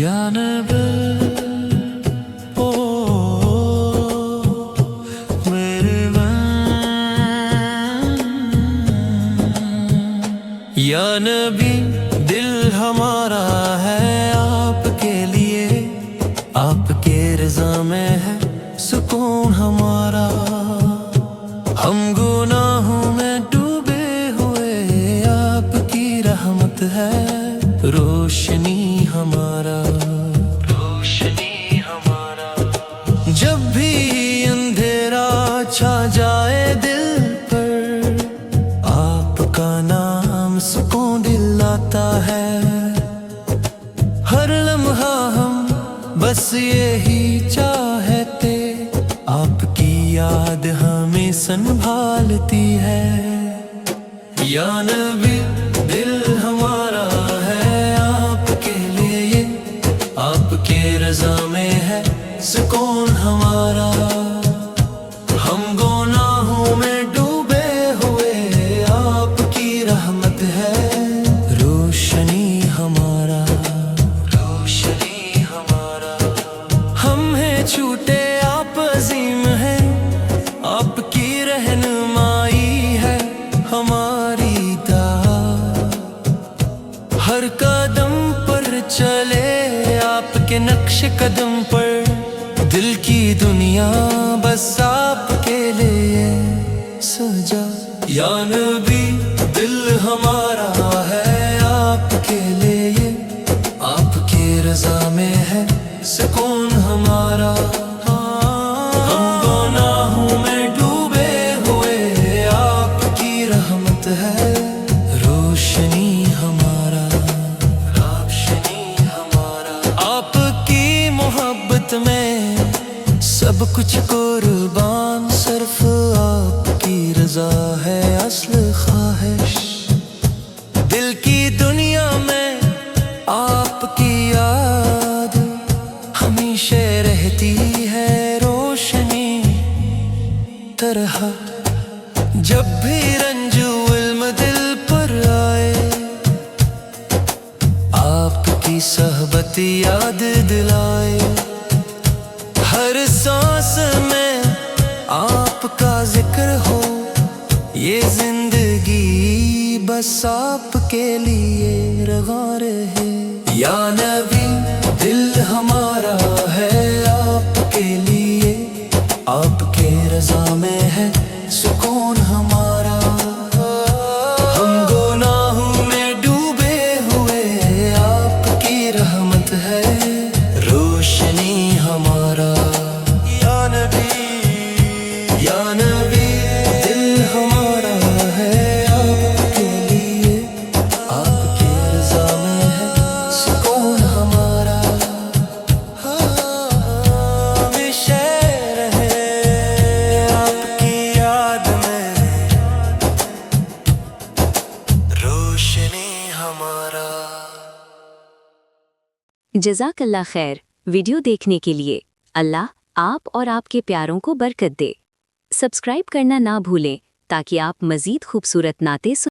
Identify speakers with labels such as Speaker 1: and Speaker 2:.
Speaker 1: या नबी ओ मेरे या नबी दिल हमारा है आपके लिए, आपके रज़ा में है सुकून हमारा। हम गुनाहों में डूबे हुए, आपकी रहमत है रोशनी हमारा, रोशनी हमारा। जब भी अंधेरा छा जाए दिल पर, आपका नाम सुकून दिलाता है। हर लम्हा हम बस यही चाहते, आपकी याद हमें संभालती है। या नबी दिल हमारा है आपके लिए, आपके रज़ा में है सुकून हमारा। हम गुनाहों में डूबे हुए, आपकी रहमत है रोशनी हमारा, रोशनी हमारा। हम हैं छूटे आप अजीम हैं, आपकी रहनुमाई है हमारी दात। हर कदम पर चले आपके नक्श कदम पर, दिल की दुनिया बस आपके लिए सजा। या नबी दिल हमारा है आपके लिए, आपके रज़ा में है सुकून हमारा। हम गुनाहों में डूबे हुए, आपकी रहमत है रोशनी हमारा, रोशनी हमारा। आपकी मोहब्बत में सब कुछ कुर्बान, सिर्फ आपकी रज़ा है असल ख्वाहिश। दिल की दुनिया में आपकी याद हमेशा रहती है रोशनी तरह। जब भी रंजू इल्म दिल पर आए, आपकी सहबत याद दिलाए। हर सांस में आपका जिक्र हो, ये जिंदगी बस आपके लिए रवा रहे। या नबी दिल हमारा है आपके लिए, आपके रज़ा में है सुकून हमारा। हम गुनाहों में डूबे हुए, आपकी रहमत है रोशनी हमारा। या नबी, या नबी दिल हमारा है आपके लिए, आपके रज़ा में है सुकून हमारा। हमेशा रहे आपकी याद में रोशनी हमारा।
Speaker 2: जज़ाकल्लाह खैर। वीडियो देखने के लिए अल्लाह आप और आपके प्यारों को बरकत दे। सब्सक्राइब करना ना भूलें ताकि आप मज़ीद खूबसूरत नाते